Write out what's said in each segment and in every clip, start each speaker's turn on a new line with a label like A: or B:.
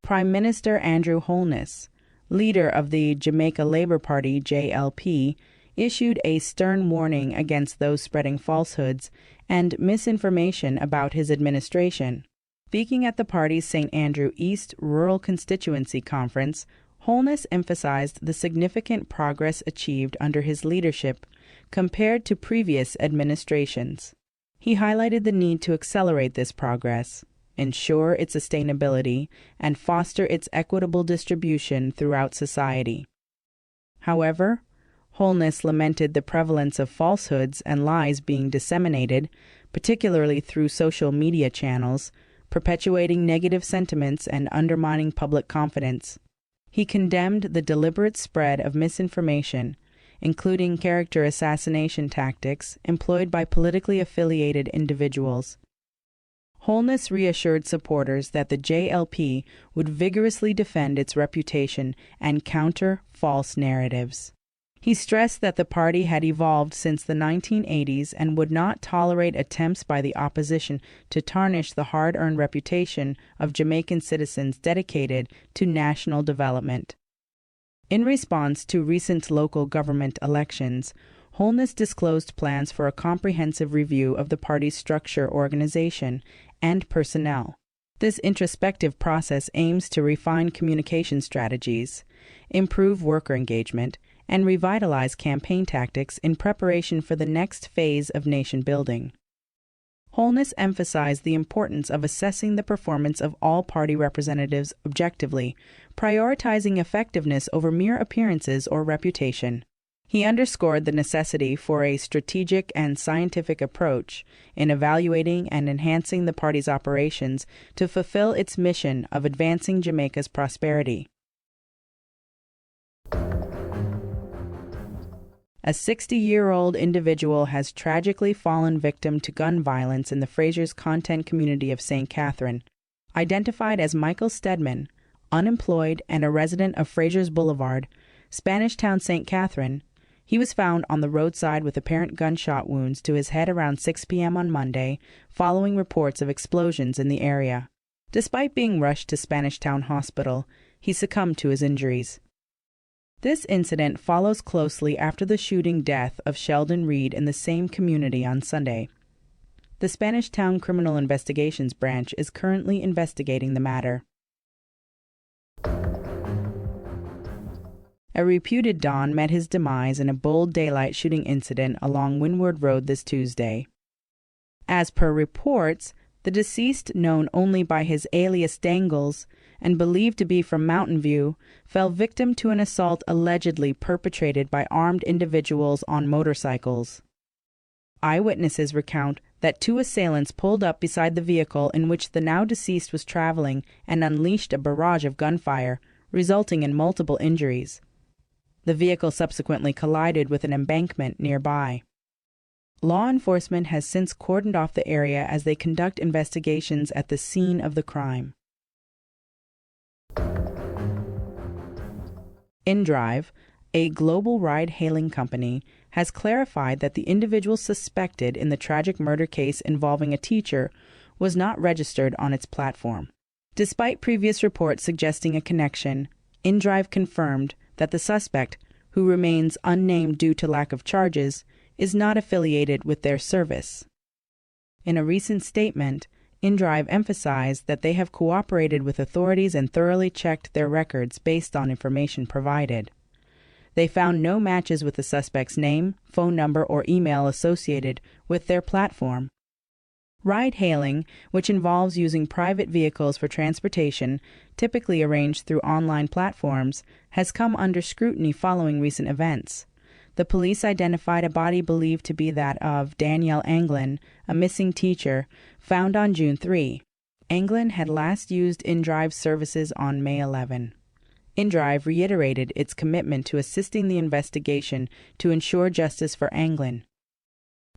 A: Prime Minister Andrew Holness, leader of the Jamaica Labour Party (JLP), issued a stern warning against those spreading falsehoods and misinformation about his administration. Speaking at the party's St. Andrew East Rural Constituency Conference, Holness emphasized the significant progress achieved under his leadership compared to previous administrations. He highlighted the need to accelerate this progress, ensure its sustainability, and foster its equitable distribution throughout society. However, Holness lamented the prevalence of falsehoods and lies being disseminated, particularly through social media channels, perpetuating negative sentiments and undermining public confidence. He condemned the deliberate spread of misinformation, including character assassination tactics employed by politically affiliated individuals. Holness reassured supporters that the JLP would vigorously defend its reputation and counter false narratives. He stressed that the party had evolved since the 1980s and would not tolerate attempts by the opposition to tarnish the hard-earned reputation of Jamaican citizens dedicated to national development. In response to recent local government elections, Holness disclosed plans for a comprehensive review of the party's structure, organization, and personnel. This introspective process aims to refine communication strategies, improve worker engagement, and revitalize campaign tactics in preparation for the next phase of nation building. Holness emphasized the importance of assessing the performance of all party representatives objectively, prioritizing effectiveness over mere appearances or reputation. He underscored the necessity for a strategic and scientific approach in evaluating and enhancing the party's operations to fulfill its mission of advancing Jamaica's prosperity. A 60-year-old individual has tragically fallen victim to gun violence in the Fraser's content community of St. Catherine. Identified as Michael Stedman, unemployed and a resident of Fraser's Boulevard, Spanish Town, St. Catherine, he was found on the roadside with apparent gunshot wounds to his head around 6 p.m. on Monday, following reports of explosions in the area. Despite being rushed to Spanish Town Hospital, he succumbed to his injuries. This incident follows closely after the shooting death of Sheldon Reed in the same community on Sunday. The Spanish Town Criminal Investigations Branch is currently investigating the matter. A reputed Don met his demise in a bold daylight shooting incident along Windward Road this Tuesday. As per reports, the deceased, known only by his alias Dangles and believed to be from Mountain View, fell victim to an assault allegedly perpetrated by armed individuals on motorcycles. Eyewitnesses recount that two assailants pulled up beside the vehicle in which the now deceased was traveling and unleashed a barrage of gunfire, resulting in multiple injuries. The vehicle subsequently collided with an embankment nearby. Law enforcement has since cordoned off the area as they conduct investigations at the scene of the crime. InDrive, a global ride-hailing company, has clarified that the individual suspected in the tragic murder case involving a teacher was not registered on its platform. Despite previous reports suggesting a connection, InDrive confirmed that the suspect, who remains unnamed due to lack of charges, is not affiliated with their service. In a recent statement, InDrive emphasized that they have cooperated with authorities and thoroughly checked their records based on information provided. They found no matches with the suspect's name, phone number, or email associated with their platform. Ride-hailing, which involves using private vehicles for transportation, typically arranged through online platforms, has come under scrutiny following recent events. The police identified a body believed to be that of Danielle Anglin, a missing teacher, found on June 3. Anglin had last used InDrive services on May 11. InDrive reiterated its commitment to assisting the investigation to ensure justice for Anglin.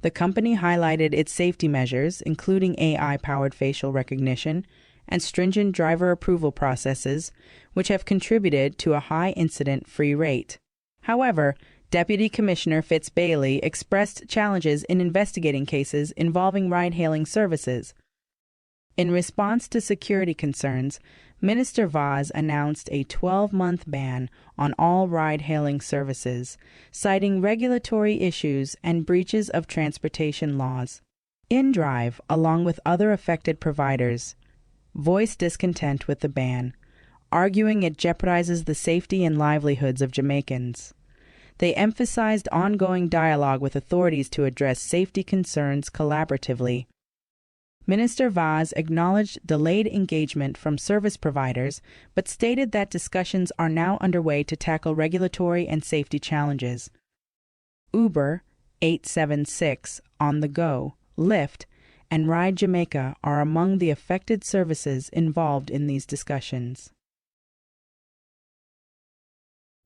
A: The company highlighted its safety measures, including AI-powered facial recognition and stringent driver approval processes, which have contributed to a high incident-free rate. However, Deputy Commissioner Fitz Bailey expressed challenges in investigating cases involving ride-hailing services. In response to security concerns, Minister Vaz announced a 12-month ban on all ride-hailing services, citing regulatory issues and breaches of transportation laws. InDrive, along with other affected providers, voiced discontent with the ban, arguing it jeopardizes the safety and livelihoods of Jamaicans. They emphasized ongoing dialogue with authorities to address safety concerns collaboratively. Minister Vaz acknowledged delayed engagement from service providers, but stated that discussions are now underway to tackle regulatory and safety challenges. Uber, 876, On the Go, Lyft, and Ride Jamaica are among the affected services involved in these discussions.